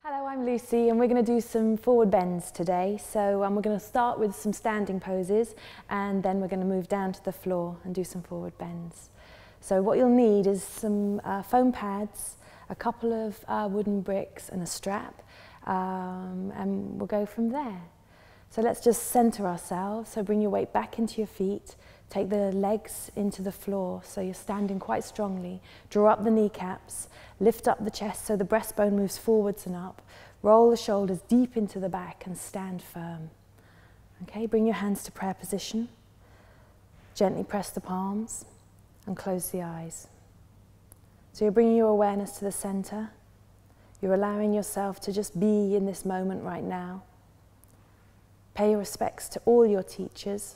Hello, I'm Lucy and we're going to do some forward bends today. So we're going to start with some standing poses and then we're going to move down to the floor and do some forward bends. So what you'll need is some foam pads, a couple of wooden bricks and a strap, and we'll go from there. So let's just center ourselves. So bring your weight back into your feet, take the legs into the floor so you're standing quite strongly. Draw up the kneecaps, lift up the chest so the breastbone moves forwards and up. Roll the shoulders deep into the back and stand firm. Okay, bring your hands to prayer position. Gently press the palms and close the eyes. So you're bringing your awareness to the center. You're allowing yourself to just be in this moment right now. Pay your respects to all your teachers.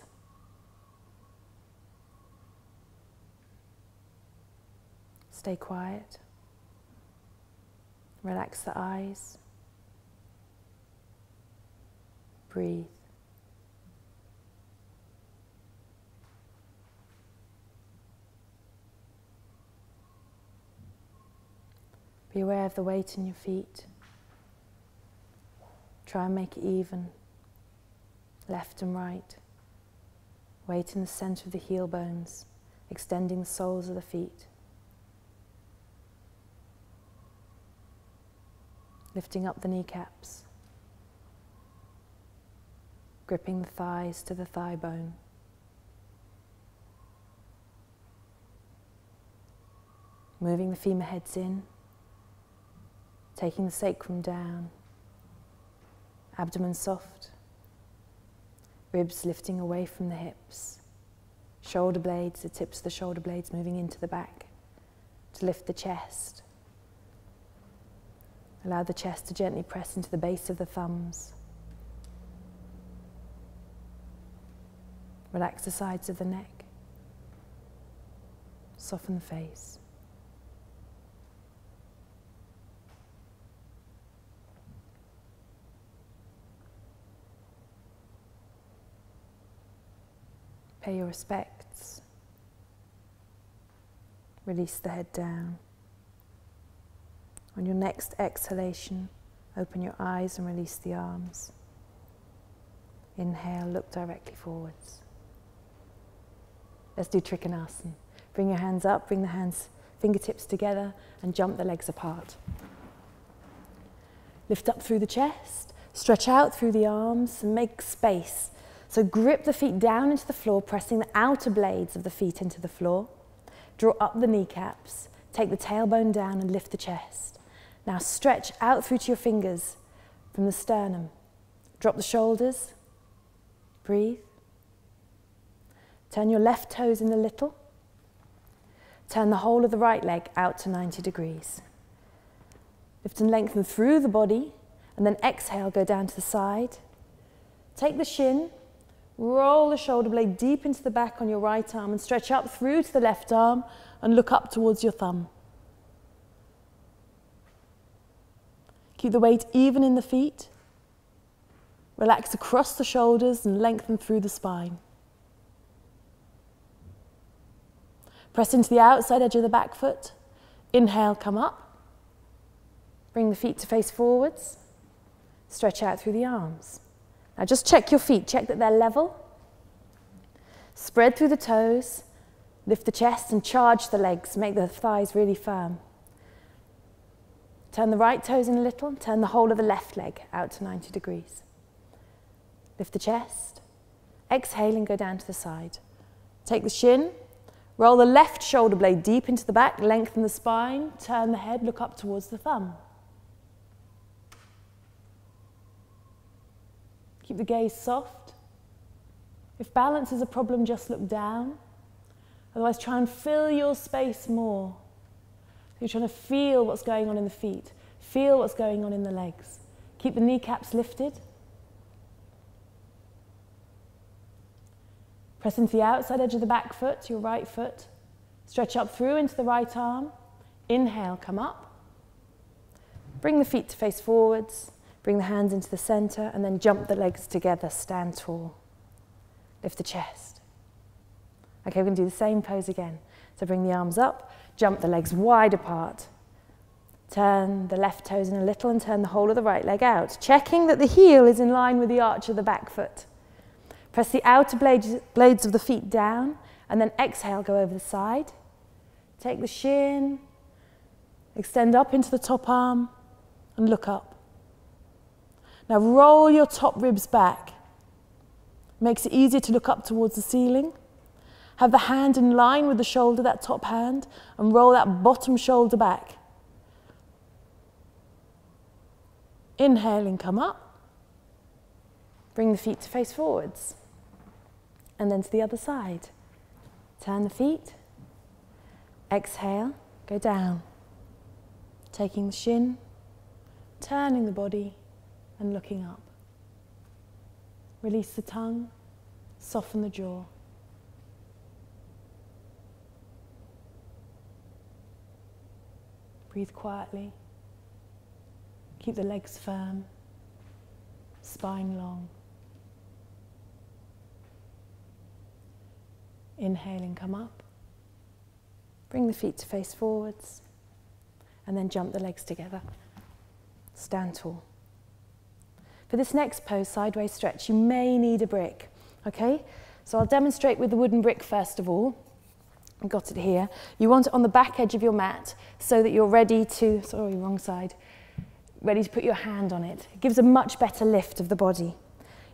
Stay quiet. Relax the eyes. Breathe. Be aware of the weight in your feet. Try and make it even. Left and right. Weight in the center of the heel bones, extending the soles of the feet. Lifting up the kneecaps. Gripping the thighs to the thigh bone. Moving the femur heads in. Taking the sacrum down. Abdomen soft. Ribs lifting away from the hips. Shoulder blades, the tips of the shoulder blades moving into the back to lift the chest. Allow the chest to gently press into the base of the thumbs. Relax the sides of the neck. Soften the face. Pay your respects. Release the head down. On your next exhalation, open your eyes and release the arms. Inhale, look directly forwards. Let's do trikonasana. Bring your hands up, bring the fingertips together and jump the legs apart. Lift up through the chest, stretch out through the arms and make space. So grip the feet down into the floor, pressing the outer blades of the feet into the floor. Draw up the kneecaps, take the tailbone down and lift the chest. Now stretch out through to your fingers from the sternum. Drop the shoulders. Breathe. Turn your left toes in a little. Turn the whole of the right leg out to 90 degrees. Lift and lengthen through the body, and then exhale, go down to the side. Take the shin, roll the shoulder blade deep into the back on your right arm and stretch up through to the left arm and look up towards your thumb. Keep the weight even in the feet. Relax across the shoulders and lengthen through the spine. Press into the outside edge of the back foot. Inhale, come up. Bring the feet to face forwards. Stretch out through the arms. Now just check your feet, check that they're level. Spread through the toes. Lift the chest and charge the legs. Make the thighs really firm. Turn the right toes in a little. Turn the whole of the left leg out to 90 degrees. Lift the chest. Exhale and go down to the side. Take the shin. Roll the left shoulder blade deep into the back. Lengthen the spine. Turn the head. Look up towards the thumb. Keep the gaze soft. If balance is a problem, just look down. Otherwise, try and fill your space more. You're trying to feel what's going on in the feet. Feel what's going on in the legs. Keep the kneecaps lifted. Press into the outside edge of the back foot, your right foot. Stretch up through into the right arm. Inhale, come up. Bring the feet to face forwards. Bring the hands into the center and then jump the legs together, stand tall. Lift the chest. Okay, we're going to do the same pose again. So bring the arms up, jump the legs wide apart. Turn the left toes in a little and turn the whole of the right leg out, checking that the heel is in line with the arch of the back foot. Press the outer blades of the feet down and then exhale, go over the side. Take the shin, extend up into the top arm and look up. Now roll your top ribs back. Makes it easier to look up towards the ceiling. Have the hand in line with the shoulder, that top hand, and roll that bottom shoulder back. Inhaling, come up. Bring the feet to face forwards. And then to the other side. Turn the feet. Exhale, go down. Taking the shin, turning the body, and looking up. Release the tongue, soften the jaw. Breathe quietly. Keep the legs firm, spine long. Inhaling, come up. Bring the feet to face forwards, and then jump the legs together. Stand tall. For this next pose, sideways stretch, you may need a brick, okay? So I'll demonstrate with the wooden brick first of all. I've got it here. You want it on the back edge of your mat so that you're ready to, sorry, wrong side, ready to put your hand on it. It gives a much better lift of the body.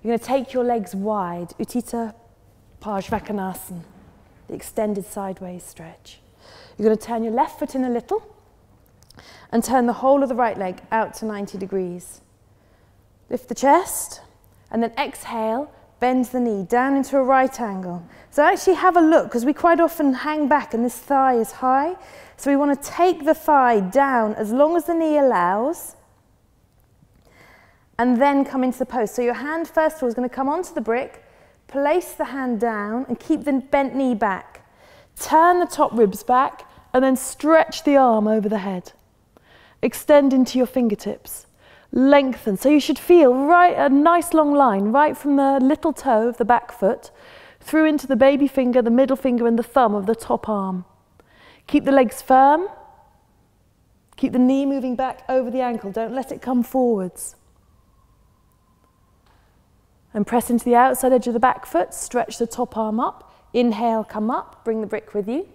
You're going to take your legs wide, Utthita Paschimottanasana, the extended sideways stretch. You're going to turn your left foot in a little and turn the whole of the right leg out to 90 degrees. Lift the chest and then exhale, bend the knee down into a right angle. So actually have a look, because we quite often hang back and this thigh is high. So we want to take the thigh down as long as the knee allows and then come into the pose. So your hand first of all is going to come onto the brick, place the hand down and keep the bent knee back. Turn the top ribs back and then stretch the arm over the head. Extend into your fingertips. Lengthen. So you should feel a nice long line right from the little toe of the back foot through into the baby finger, the middle finger and the thumb of the top arm. Keep the legs firm. Keep the knee moving back over the ankle. Don't let it come forwards. And press into the outside edge of the back foot. Stretch the top arm up. Inhale, come up. Bring the brick with you.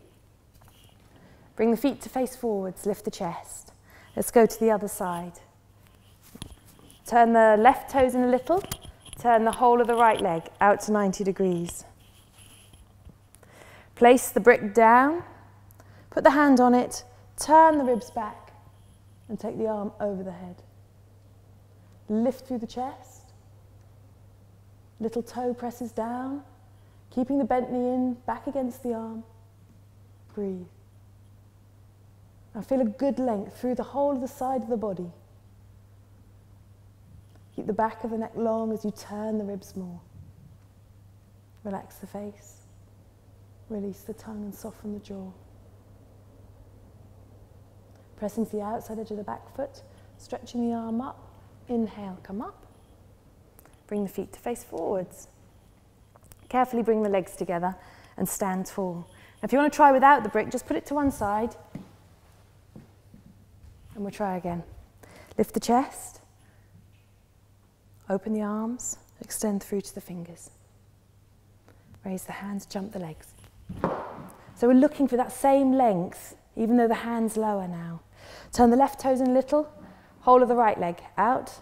Bring the feet to face forwards. Lift the chest. Let's go to the other side. Turn the left toes in a little, turn the whole of the right leg out to 90 degrees. Place the brick down, put the hand on it, turn the ribs back and take the arm over the head. Lift through the chest, little toe presses down, keeping the bent knee in, back against the arm. Breathe. Now feel a good length through the whole of the side of the body. Keep the back of the neck long as you turn the ribs more. Relax the face. Release the tongue and soften the jaw. Press into the outside edge of the back foot, stretching the arm up. Inhale, come up. Bring the feet to face forwards. Carefully bring the legs together and stand tall. Now if you want to try without the brick, just put it to one side. And we'll try again. Lift the chest. Open the arms, extend through to the fingers. Raise the hands, jump the legs. So we're looking for that same length, even though the hand's lower now. Turn the left toes in a little, whole of the right leg out.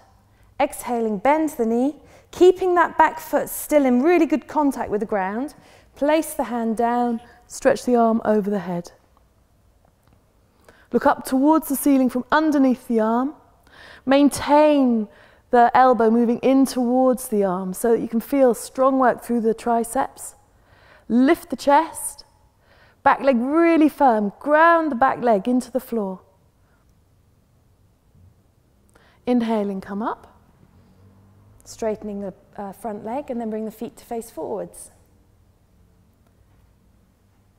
Exhaling, bend the knee, keeping that back foot still in really good contact with the ground. Place the hand down, stretch the arm over the head. Look up towards the ceiling from underneath the arm. Maintain the elbow moving in towards the arm so that you can feel strong work through the triceps. Lift the chest, back leg really firm, ground the back leg into the floor. Inhaling, come up, straightening the front leg and then bring the feet to face forwards.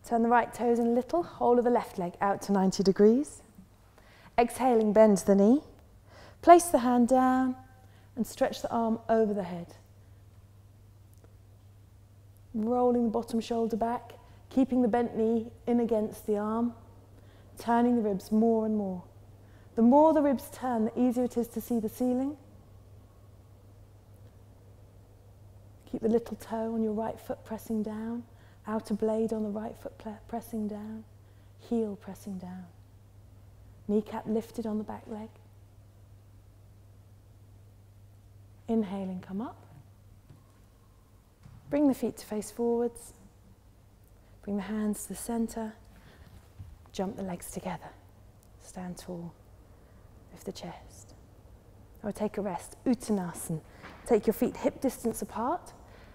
Turn the right toes in a little, whole of the left leg out to 90 degrees. Exhaling, bend the knee, place the hand down, and stretch the arm over the head. Rolling the bottom shoulder back, keeping the bent knee in against the arm, turning the ribs more and more. The The more the ribs turn, the easier it is to see the ceiling. Keep the little toe on your right foot pressing down, outer blade on the right foot pressing down, heel pressing down. Kneecap lifted on the back leg. Inhaling, come up. Bring the feet to face forwards. Bring the hands to the center. Jump the legs together. Stand tall. Lift the chest. Or take a rest. Uttanasana. Take your feet hip distance apart.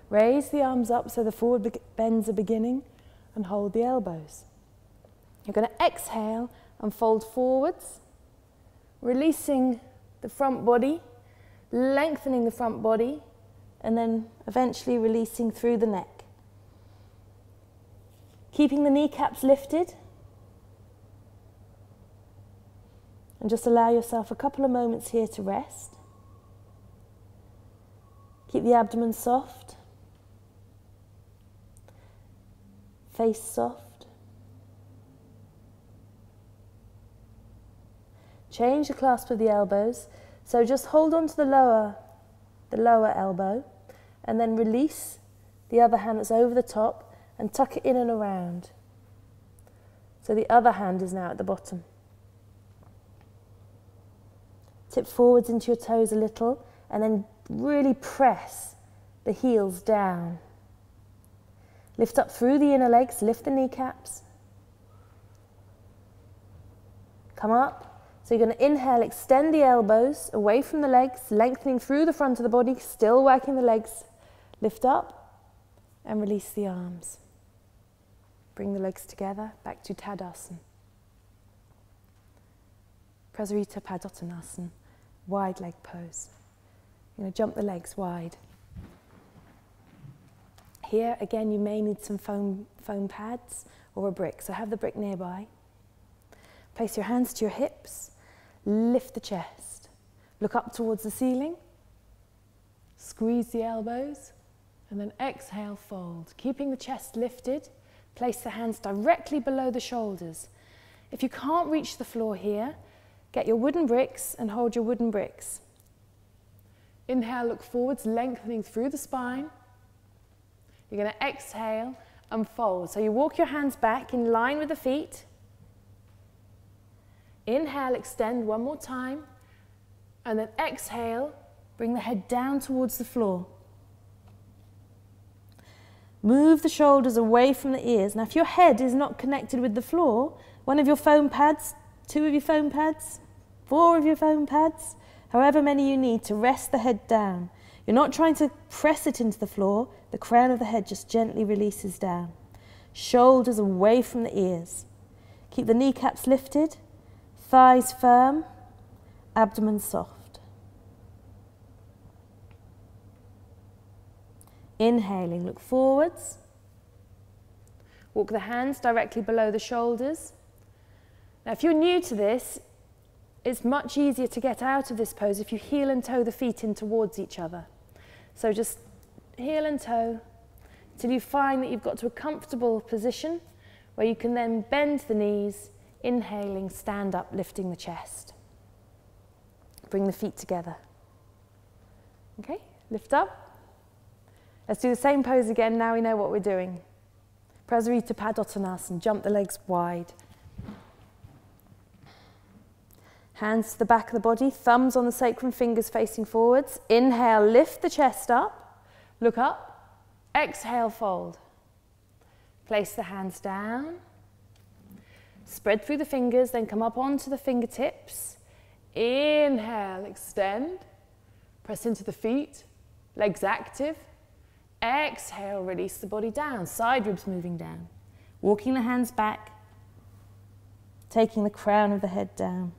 Raise the arms up so the forward bends are beginning, and hold the elbows. You're going to exhale and fold forwards, releasing the front body, lengthening the front body, and then eventually releasing through the neck. Keeping the kneecaps lifted, and just allow yourself a couple of moments here to rest. Keep the abdomen soft, face soft. Change the clasp of the elbows, so just hold on to the lower elbow, and then release the other hand that's over the top and tuck it in and around. So the other hand is now at the bottom. Tip forwards into your toes a little, and then really press the heels down. Lift up through the inner legs, lift the kneecaps. Come up. So you're going to inhale, extend the elbows away from the legs, lengthening through the front of the body, still working the legs. Lift up and release the arms. Bring the legs together, back to Tadasana. Paschimottanasana, wide leg pose. You're going to jump the legs wide. Here, again, you may need some foam pads or a brick, so have the brick nearby. Place your hands to your hips, lift the chest. Look up towards the ceiling, squeeze the elbows, and then exhale, fold. Keeping the chest lifted, place the hands directly below the shoulders. If you can't reach the floor here, get your wooden bricks and hold your wooden bricks. Inhale, look forwards, lengthening through the spine. You're going to exhale and fold. So you walk your hands back in line with the feet. Inhale, extend one more time. And then exhale, bring the head down towards the floor. Move the shoulders away from the ears. Now, if your head is not connected with the floor, one of your foam pads, 2 of your foam pads, 4 of your foam pads, however many you need to rest the head down. You're not trying to press it into the floor. The crown of the head just gently releases down. Shoulders away from the ears. Keep the kneecaps lifted, thighs firm, abdomen soft. Inhaling, look forwards. Walk the hands directly below the shoulders. Now, if you're new to this, it's much easier to get out of this pose if you heel and toe the feet in towards each other. So just heel and toe till you find that you've got to a comfortable position where you can then bend the knees, inhaling, stand up, lifting the chest. Bring the feet together. Okay, lift up. Let's do the same pose again. Now we know what we're doing. Paschimottanasana, jump the legs wide. Hands to the back of the body, thumbs on the sacrum, fingers facing forwards. Inhale, lift the chest up, look up. Exhale, fold. Place the hands down. Spread through the fingers, then come up onto the fingertips. Inhale, extend. Press into the feet, legs active. Exhale, release the body down, side ribs moving down. Walking the hands back, taking the crown of the head down.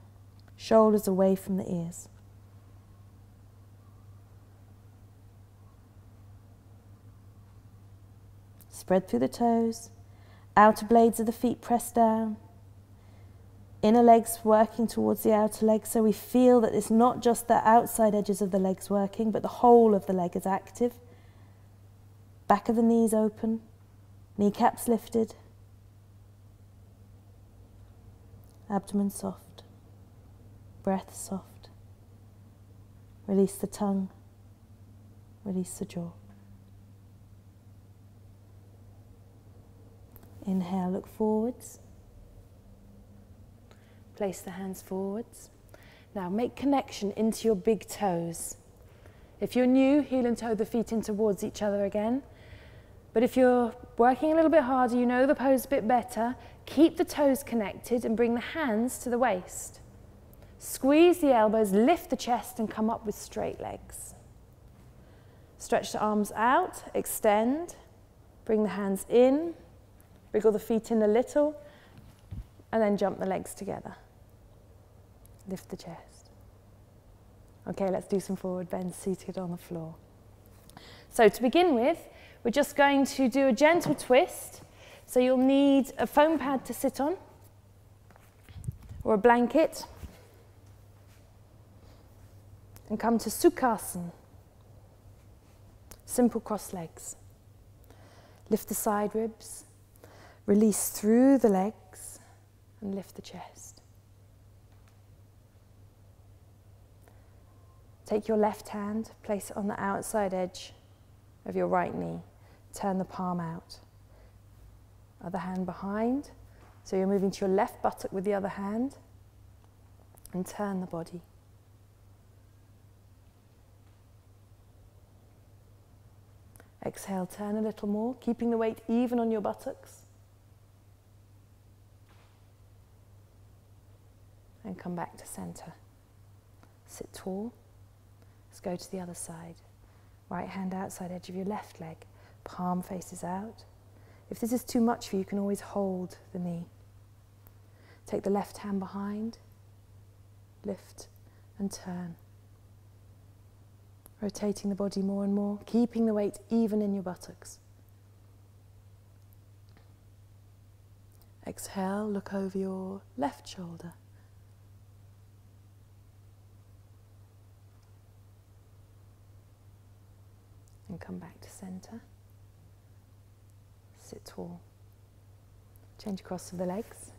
Shoulders away from the ears. Spread through the toes. Outer blades of the feet press down. Inner legs working towards the outer legs, so we feel that it's not just the outside edges of the legs working, but the whole of the leg is active. Back of the knees open. Kneecaps lifted. Abdomen soft. breath soft. Release the tongue. Release the jaw. Inhale, look forwards. Place the hands forwards. Now make connection into your big toes. If you're new, heel and toe the feet in towards each other again. But if you're working a little bit harder, you know the pose a bit better, keep the toes connected and bring the hands to the waist. Squeeze the elbows, lift the chest and come up with straight legs. Stretch the arms out, extend, bring the hands in, wriggle the feet in a little, and then jump the legs together. Lift the chest. Okay, let's do some forward bends seated on the floor. So to begin with, we're just going to do a gentle twist. So you'll need a foam pad to sit on, or a blanket, and come to sirsasnana. Simple cross legs. Lift the side ribs, release through the legs, and lift the chest. Take your left hand, place it on the outside edge of your right knee. Turn the palm out. Other hand behind. So you're moving to your left buttock with the other hand. And turn the body. Exhale, turn a little more, keeping the weight even on your buttocks. And come back to center. Sit tall. Let's go to the other side. Right hand outside edge of your left leg. Palm faces out. If this is too much for you, you can always hold the knee. Take the left hand behind. Lift and turn. Rotating the body more and more, keeping the weight even in your buttocks. Exhale, look over your left shoulder. And come back to center. Sit tall. Change across to the legs.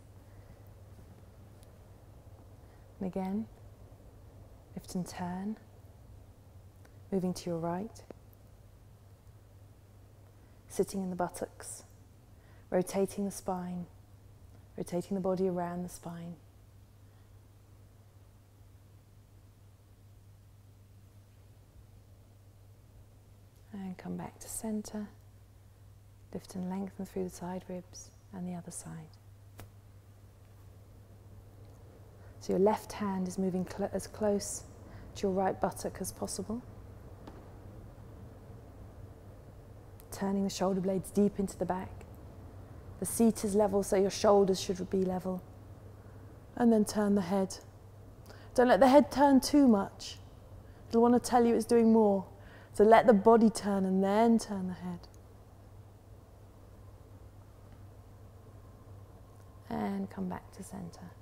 And again, lift and turn. Moving to your right. Sitting in the buttocks. Rotating the spine. Rotating the body around the spine. And come back to center. Lift and lengthen through the side ribs and the other side. So your left hand is moving as close to your right buttock as possible. Turning the shoulder blades deep into the back. The seat is level, so your shoulders should be level. And then turn the head. Don't let the head turn too much. It'll want to tell you it's doing more. So let the body turn and then turn the head. And come back to center.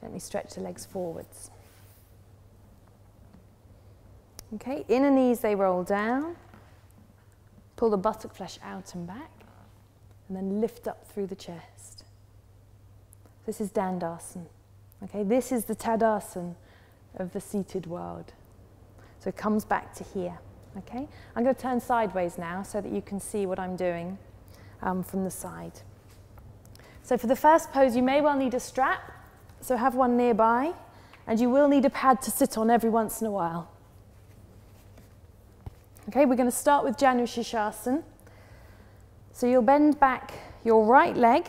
Gently stretch the legs forwards. Okay, inner knees, they roll down. Pull the buttock flesh out and back. And then lift up through the chest. This is dandasana. Okay, this is the tadasana of the seated world. So it comes back to here. Okay, I'm going to turn sideways now so that you can see what I'm doing from the side. So for the first pose, you may well need a strap. So have one nearby, and you will need a pad to sit on every once in a while. Okay, we're going to start with janu sirsasnana. So you'll bend back your right leg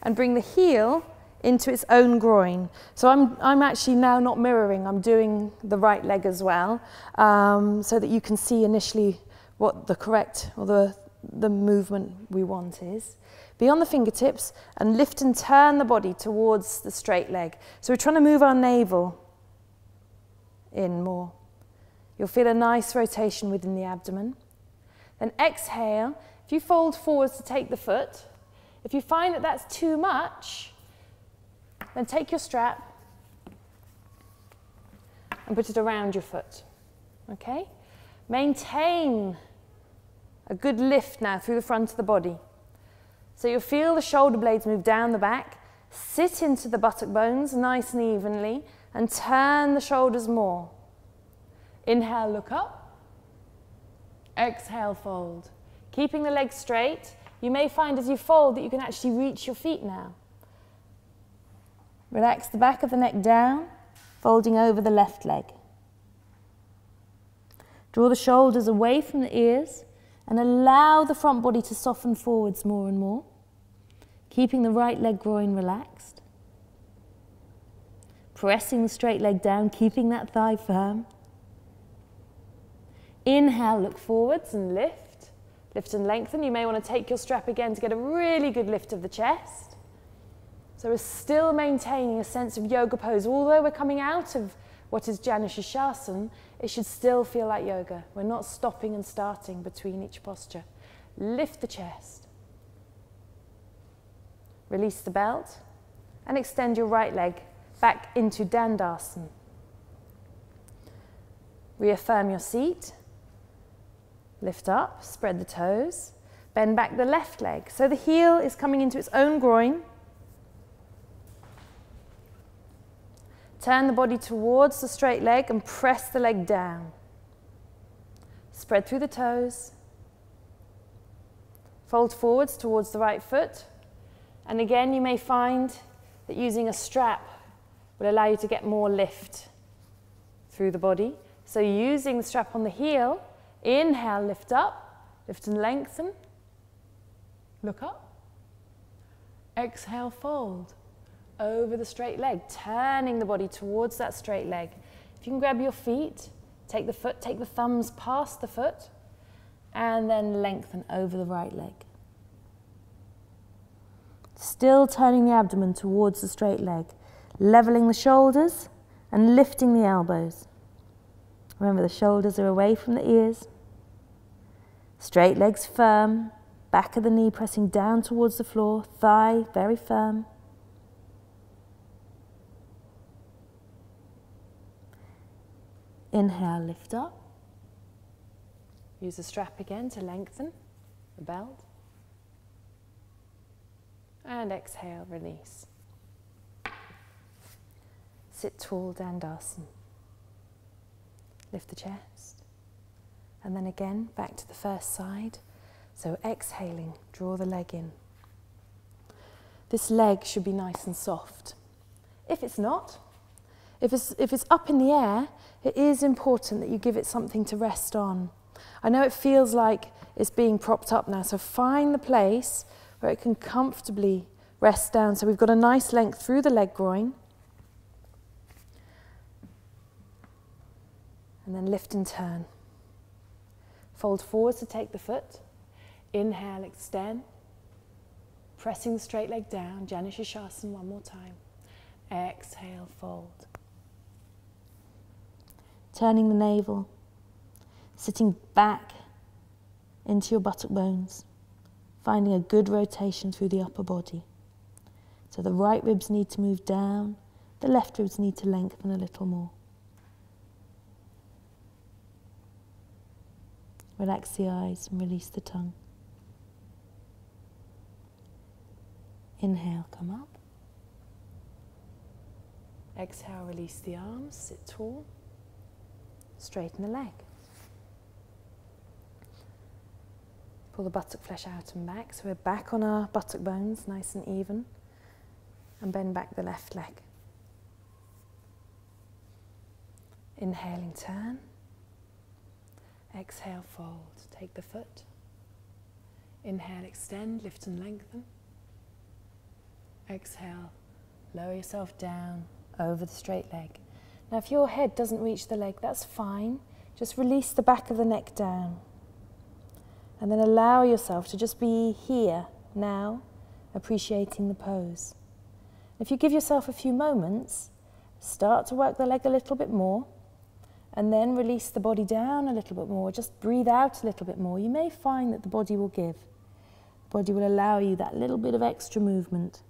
and bring the heel into its own groin. So I'm actually now not mirroring, I'm doing the right leg as well, so that you can see initially what the correct, or the movement we want is. Be on the fingertips and lift and turn the body towards the straight leg. So we're trying to move our navel in more. You'll feel a nice rotation within the abdomen. Then exhale. If you fold forwards to take the foot, if you find that that's too much, then take your strap and put it around your foot. Okay? Maintain a good lift now through the front of the body. So you'll feel the shoulder blades move down the back, Sit into the buttock bones nice and evenly and turn the shoulders more. Inhale, look up. Exhale, fold. Keeping the legs straight. You may find as you fold that you can actually reach your feet now. Relax the back of the neck down, folding over the left leg. Draw the shoulders away from the ears and allow the front body to soften forwards more and more, keeping the right leg groin relaxed. Pressing the straight leg down, keeping that thigh firm. Inhale, look forwards and lift. Lift and lengthen. You may want to take your strap again to get a really good lift of the chest. So we're still maintaining a sense of yoga pose. Although we're coming out of what is janu sirsasnana, it should still feel like yoga. We're not stopping and starting between each posture. Lift the chest. Release the belt and extend your right leg back into dandasana. Reaffirm your seat. Lift up, spread the toes. Bend back the left leg. So the heel is coming into its own groin. Turn the body towards the straight leg and press the leg down. Spread through the toes. Fold forwards towards the right foot. And again, you may find that using a strap will allow you to get more lift through the body. So using the strap on the heel, inhale, lift up, lift and lengthen. Look up. Exhale, fold. Over the straight leg, turning the body towards that straight leg. If you can grab your feet, take the thumbs past the foot, and then lengthen over the right leg. Still turning the abdomen towards the straight leg, leveling the shoulders and lifting the elbows. Remember, the shoulders are away from the ears. Straight legs firm, back of the knee pressing down towards the floor, thigh very firm. Inhale, lift up. Use the strap again to lengthen the belt. And exhale, release. Sit tall, dandasana. Lift the chest. And then again, back to the first side. So exhaling, draw the leg in. This leg should be nice and soft. If it's not, if it's up in the air, it is important that you give it something to rest on. I know it feels like it's being propped up now, so find the place where it can comfortably rest down. So we've got a nice length through the leg groin. And then lift and turn. Fold forwards to take the foot. Inhale, extend. Pressing the straight leg down, janu sirsasana one more time. Exhale, fold. Turning the navel, sitting back into your buttock bones, finding a good rotation through the upper body. So the right ribs need to move down, the left ribs need to lengthen a little more. Relax the eyes and release the tongue. Inhale, come up. Exhale, release the arms, sit tall. Straighten the leg. Pull the buttock flesh out and back. So we're back on our buttock bones, nice and even. And bend back the left leg. Inhaling, turn. Exhale, fold. Take the foot. Inhale, extend, lift and lengthen. Exhale, lower yourself down over the straight leg. Now if your head doesn't reach the leg, that's fine. Just release the back of the neck down. And then allow yourself to just be here, now, appreciating the pose. If you give yourself a few moments, start to work the leg a little bit more, and then release the body down a little bit more. Just breathe out a little bit more. You may find that the body will give. The body will allow you that little bit of extra movement.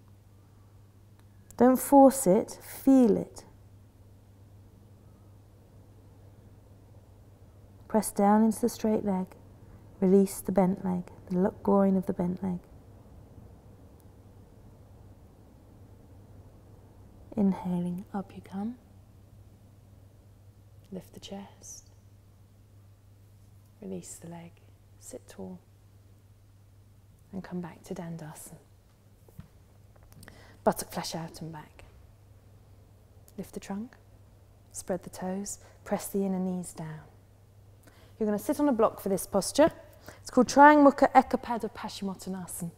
Don't force it, feel it. Press down into the straight leg. Release the bent leg, the groin of the bent leg. Inhaling, up you come. Lift the chest. Release the leg. Sit tall. And come back to Dandasana. Buttock flesh out and back. Lift the trunk. Spread the toes. Press the inner knees down. You're going to sit on a block for this posture. It's called trianga, mukha, ekapada, paschimottanasana.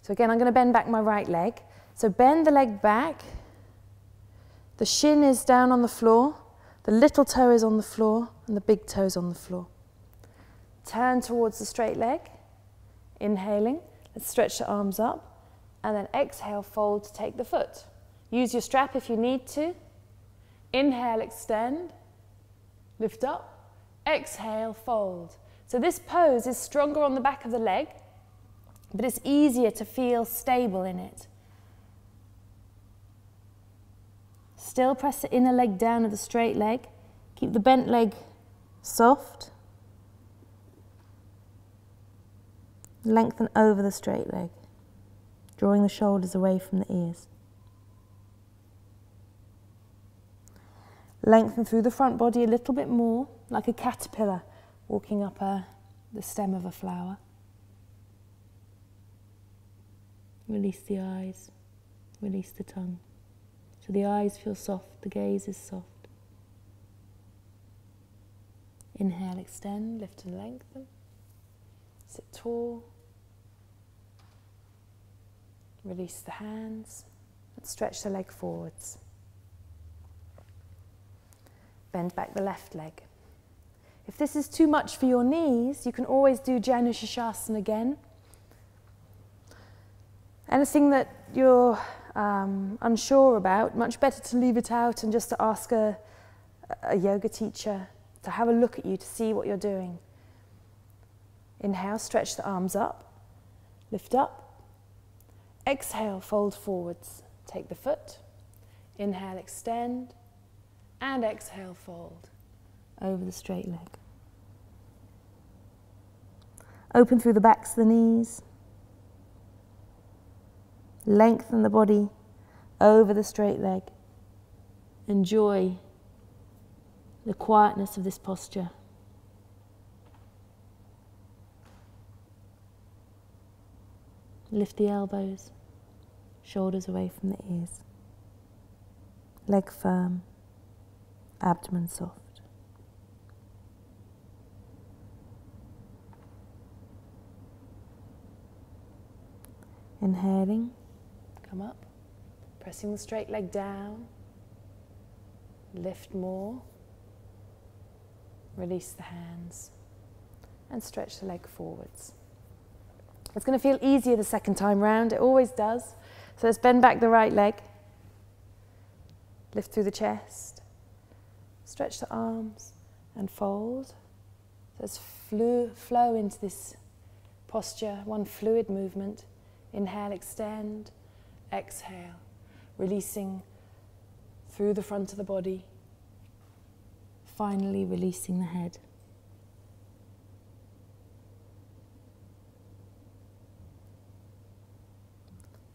So again, I'm going to bend back my right leg. So bend the leg back. The shin is down on the floor. The little toe is on the floor. And the big toe is on the floor. Turn towards the straight leg. Inhaling. Let's stretch the arms up. And then exhale, fold to take the foot. Use your strap if you need to. Inhale, extend. Lift up. Exhale, fold. So this pose is stronger on the back of the leg, but it's easier to feel stable in it. Still press the inner leg down of the straight leg. Keep the bent leg soft. Lengthen over the straight leg, drawing the shoulders away from the ears. Lengthen through the front body a little bit more, like a caterpillar walking up the stem of a flower. Release the eyes, release the tongue. So the eyes feel soft, the gaze is soft. Inhale, extend, lift and lengthen. Sit tall. Release the hands and stretch the leg forwards. Bend back the left leg. If this is too much for your knees, you can always do janu again. Anything that you're unsure about, much better to leave it out and just to ask a yoga teacher to have a look at you to see what you're doing. Inhale, stretch the arms up, lift up. Exhale, fold forwards. Take the foot. Inhale, extend. And exhale, fold over the straight leg. Open through the backs of the knees. Lengthen the body over the straight leg. Enjoy the quietness of this posture. Lift the elbows, shoulders away from the ears. Leg firm, abdomen soft. Inhaling, come up, pressing the straight leg down, lift more, release the hands, and stretch the leg forwards. It's going to feel easier the second time round, it always does. So let's bend back the right leg, lift through the chest, stretch the arms, and fold. So let's flow into this posture, one fluid movement. Inhale, extend, exhale, releasing through the front of the body, finally releasing the head.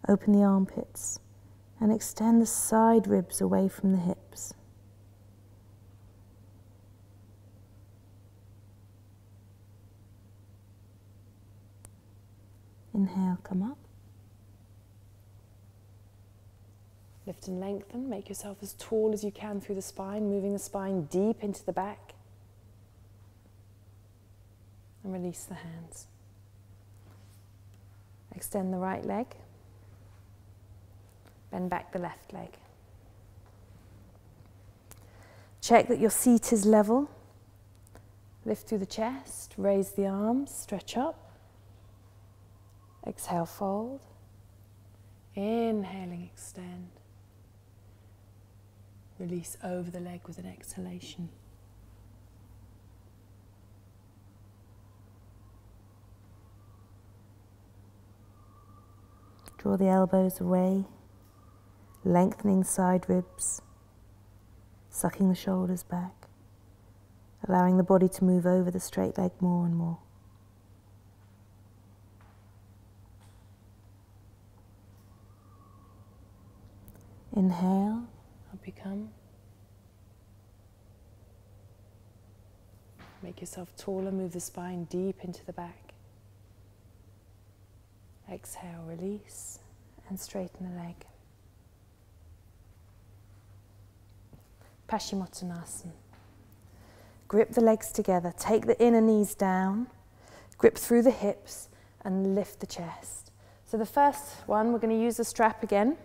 Open the armpits and extend the side ribs away from the hips. Inhale, come up. Lift and lengthen. Make yourself as tall as you can through the spine, moving the spine deep into the back. And release the hands. Extend the right leg. Bend back the left leg. Check that your seat is level. Lift through the chest, raise the arms, stretch up. Exhale, fold. Inhaling, extend. Release over the leg with an exhalation. Draw the elbows away, lengthening side ribs, sucking the shoulders back, allowing the body to move over the straight leg more and more. Inhale, up you come. Make yourself taller, move the spine deep into the back. Exhale, release, and straighten the leg. Paschimottanasana. Grip the legs together, take the inner knees down, grip through the hips, and lift the chest. So the first one, we're going to use the strap again.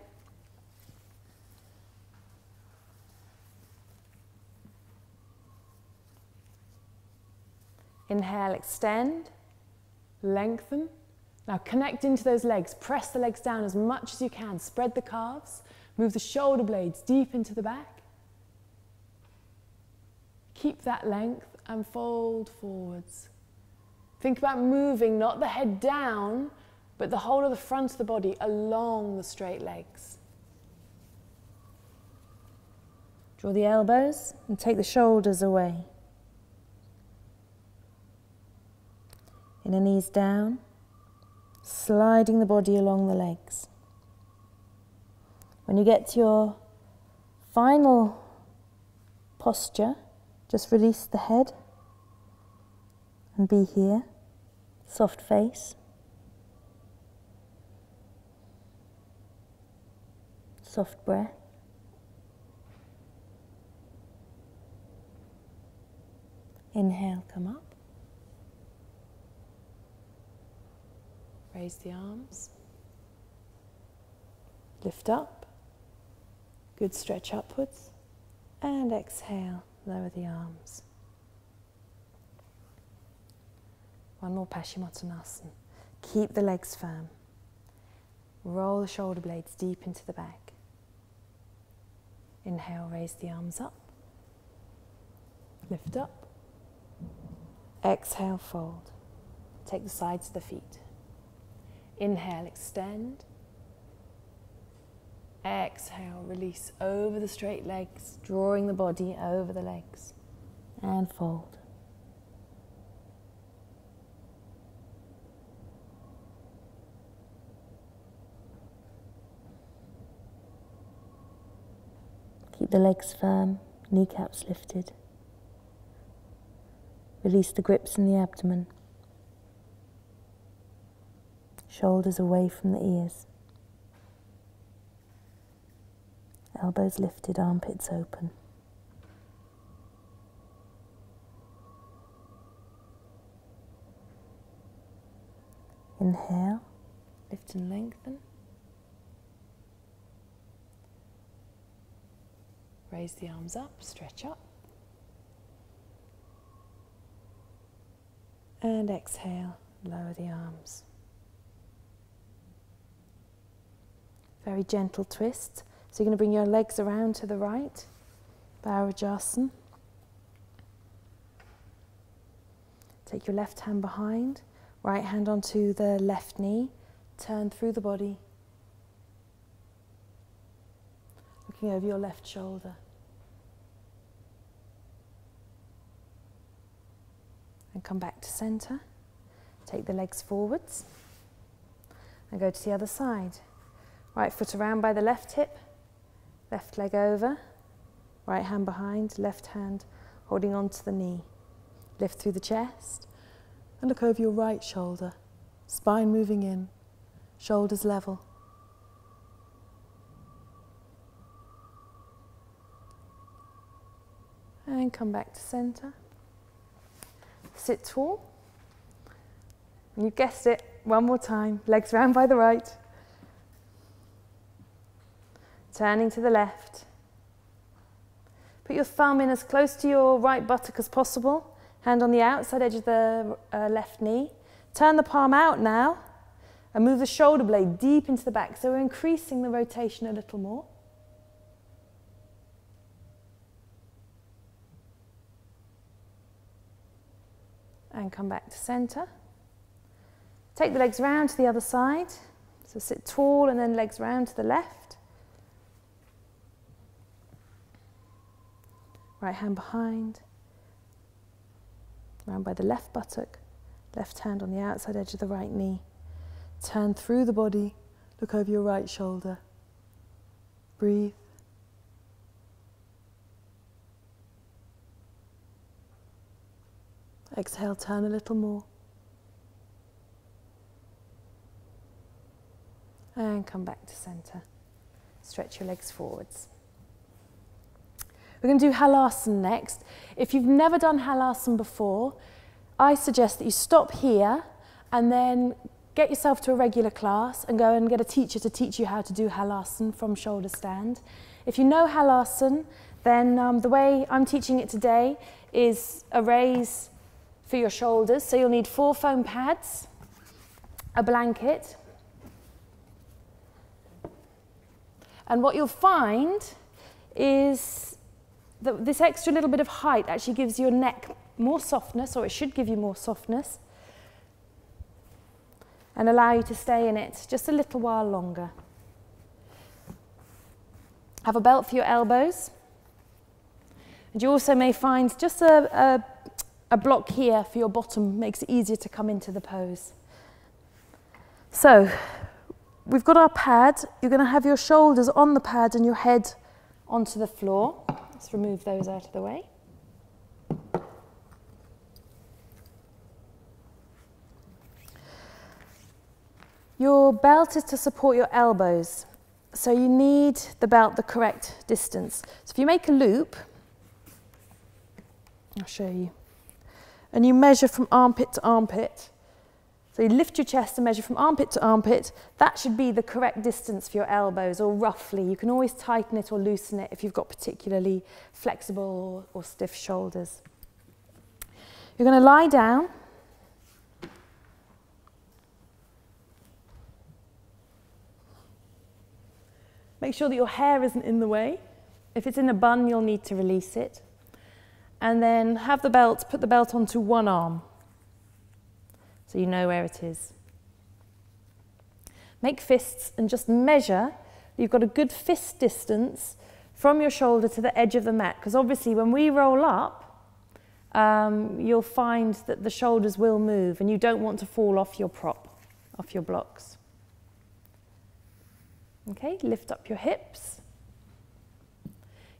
Inhale, extend, lengthen. Now connect into those legs, press the legs down as much as you can, spread the calves, move the shoulder blades deep into the back. Keep that length and fold forwards. Think about moving, not the head down, but the whole of the front of the body along the straight legs. Draw the elbows and take the shoulders away. Inner knees down, sliding the body along the legs. When you get to your final posture, just release the head and be here. Soft face. Soft breath. Inhale, come up. Raise the arms. Lift up. Good stretch upwards. And exhale. Lower the arms. One more Paschimottanasana. Keep the legs firm. Roll the shoulder blades deep into the back. Inhale, raise the arms up. Lift up. Exhale, fold. Take the sides of the feet. Inhale, extend. Exhale, release over the straight legs, drawing the body over the legs. And fold. Keep the legs firm, kneecaps lifted. Release the grips in the abdomen. Shoulders away from the ears. Elbows lifted, armpits open. Inhale, lift and lengthen. Raise the arms up, stretch up. And exhale, lower the arms. Very gentle twist. So you're going to bring your legs around to the right, Bhairajasana. Take your left hand behind, right hand onto the left knee, turn through the body, looking over your left shoulder. And come back to center. Take the legs forwards and go to the other side. Right foot around by the left hip. Left leg over, right hand behind, left hand holding on to the knee. Lift through the chest and look over your right shoulder. Spine moving in, shoulders level. And come back to center. Sit tall. And you guessed it, one more time. Legs round by the right. Turning to the left. Put your thumb in as close to your right buttock as possible. Hand on the outside edge of the left knee. Turn the palm out now and move the shoulder blade deep into the back. So we're increasing the rotation a little more. And come back to center. Take the legs round to the other side. So sit tall and then legs round to the left. Right hand behind, round by the left buttock, left hand on the outside edge of the right knee. Turn through the body, look over your right shoulder. Breathe. Exhale, turn a little more. And come back to center. Stretch your legs forwards. We're going to do halasana next. If you've never done halasana before, I suggest that you stop here and then get yourself to a regular class and go and get a teacher to teach you how to do halasana from shoulder stand. If you know halasana, then the way I'm teaching it today is a raise for your shoulders. So you'll need 4 foam pads, a blanket, and what you'll find is that this extra little bit of height actually gives your neck more softness, or it should give you more softness, and allow you to stay in it just a little while longer. Have a belt for your elbows. And you also may find just a block here for your bottom, makes it easier to come into the pose. So, we've got our pad. You're going to have your shoulders on the pad and your head onto the floor. Let's remove those out of the way. Your belt is to support your elbows, so you need the belt the correct distance. So if you make a loop, I'll show you, and you measure from armpit to armpit, so you lift your chest and measure from armpit to armpit, that should be the correct distance for your elbows, or roughly. You can always tighten it or loosen it if you've got particularly flexible or stiff shoulders. You're going to lie down. Make sure that your hair isn't in the way. If it's in a bun, you'll need to release it. And then have the belt, put the belt onto one arm, so you know where it is. Make fists and just measure. You've got a good fist distance from your shoulder to the edge of the mat, because obviously when we roll up, you'll find that the shoulders will move and you don't want to fall off your prop, off your blocks. Okay, lift up your hips.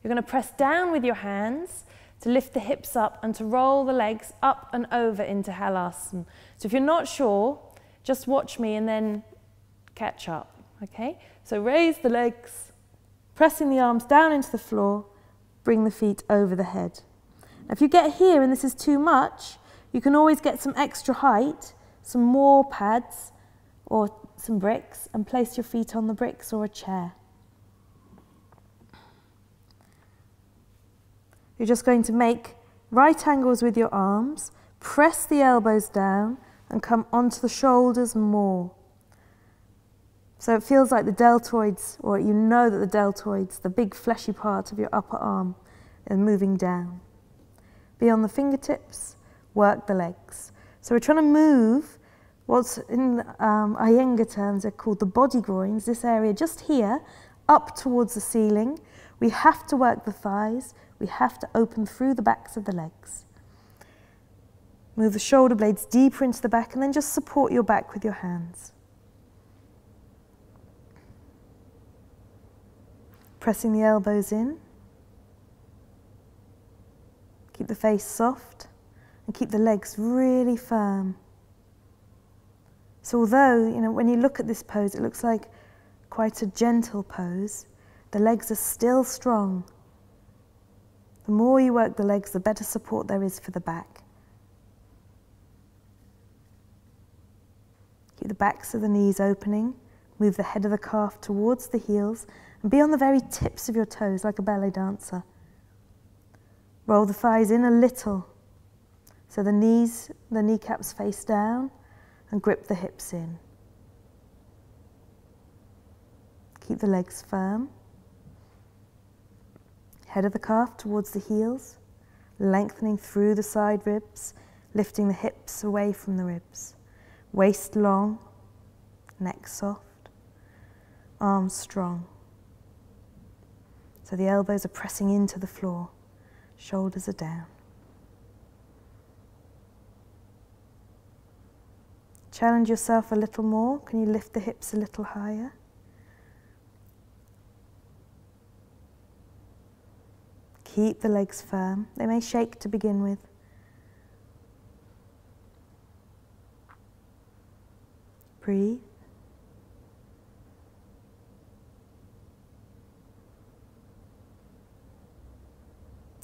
You're going to press down with your hands to lift the hips up and to roll the legs up and over into halasana. So if you're not sure, just watch me and then catch up, okay? So raise the legs, pressing the arms down into the floor, bring the feet over the head. Now if you get here and this is too much, you can always get some extra height, some more pads or some bricks, and place your feet on the bricks or a chair. You're just going to make right angles with your arms, press the elbows down and come onto the shoulders more. So it feels like the deltoids, or you know that the deltoids, the big fleshy part of your upper arm, are moving down. Be on the fingertips, work the legs. So we're trying to move what's in Iyengar terms are called the body groins, this area just here, up towards the ceiling. We have to work the thighs. We have to open through the backs of the legs. Move the shoulder blades deeper into the back and then just support your back with your hands. Pressing the elbows in. Keep the face soft and keep the legs really firm. So although, when you look at this pose, it looks like quite a gentle pose, the legs are still strong. The more you work the legs, the better support there is for the back. Keep the backs of the knees opening, move the head of the calf towards the heels, and be on the very tips of your toes like a ballet dancer. Roll the thighs in a little, so the kneecaps face down, and grip the hips in. Keep the legs firm. Head of the calf towards the heels, lengthening through the side ribs, lifting the hips away from the ribs. Waist long, neck soft, arms strong. So the elbows are pressing into the floor, shoulders are down. Challenge yourself a little more. Can you lift the hips a little higher? keep the legs firm. They may shake to begin with. Breathe.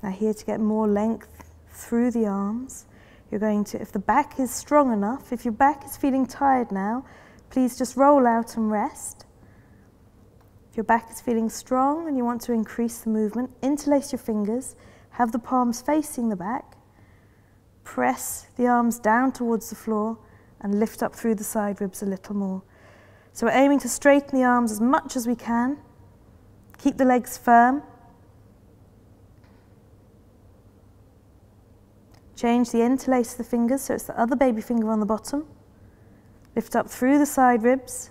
Now here to get more length through the arms, you're going to, if the back is strong enough, if your back is feeling tired now, please just roll out and rest. If your back is feeling strong and you want to increase the movement, interlace your fingers, have the palms facing the back, press the arms down towards the floor and lift up through the side ribs a little more. So we're aiming to straighten the arms as much as we can, keep the legs firm. Change the interlace of the fingers so it's the other baby finger on the bottom. Lift up through the side ribs,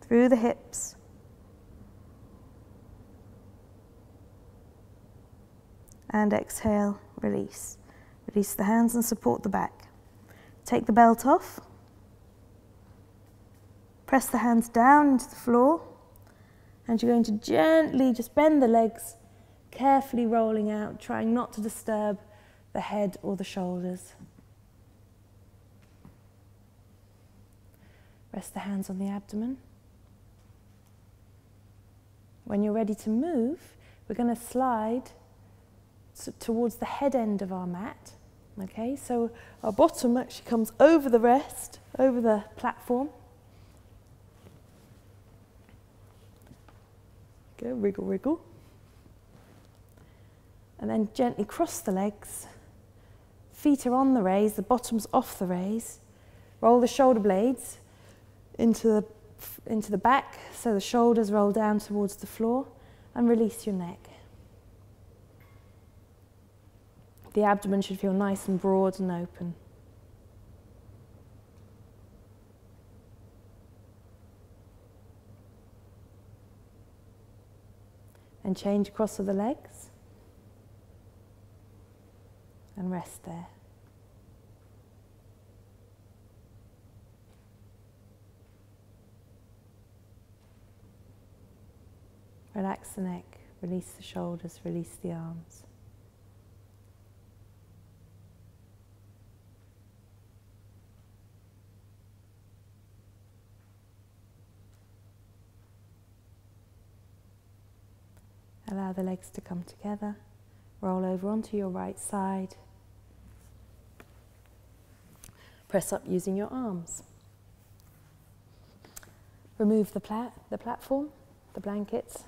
through the hips. And exhale, release. Release the hands and support the back. Take the belt off. Press the hands down into the floor. And you're going to gently just bend the legs, carefully rolling out, trying not to disturb the head or the shoulders. Rest the hands on the abdomen. When you're ready to move, we're going to slide towards the head end of our mat. Okay, so our bottom actually comes over the rest, over the platform. Go, wriggle, wriggle. And then gently cross the legs. Feet are on the raise, the bottom's off the raise. Roll the shoulder blades into the back so the shoulders roll down towards the floor and release your neck. The abdomen should feel nice and broad and open. And change across to the legs. And rest there. Relax the neck, release the shoulders, release the arms. Allow the legs to come together. Roll over onto your right side. Press up using your arms. Remove the platform, the blankets.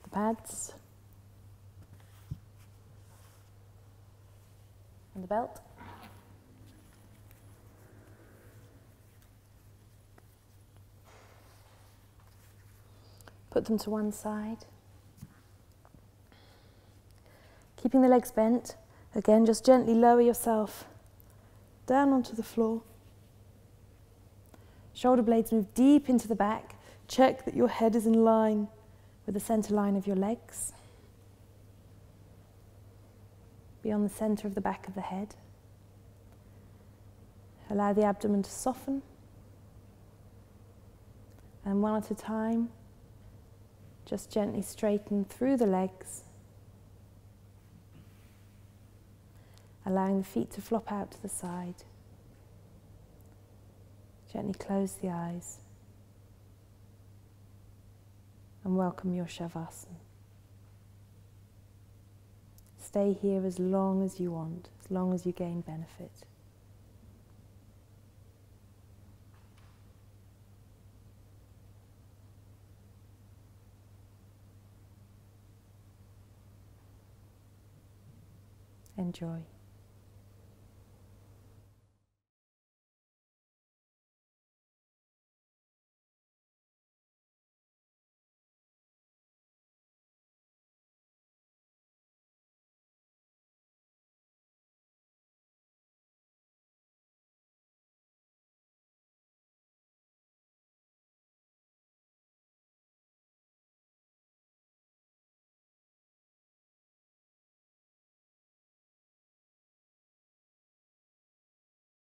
The pads. And the belt. Put them to one side. Keeping the legs bent, again just gently lower yourself down onto the floor. Shoulder blades move deep into the back. Check that your head is in line with the center line of your legs. Be on the center of the back of the head. Allow the abdomen to soften. And one at a time, just gently straighten through the legs, allowing the feet to flop out to the side. Gently close the eyes and welcome your Shavasana. Stay here as long as you want, as long as you gain benefit. Enjoy.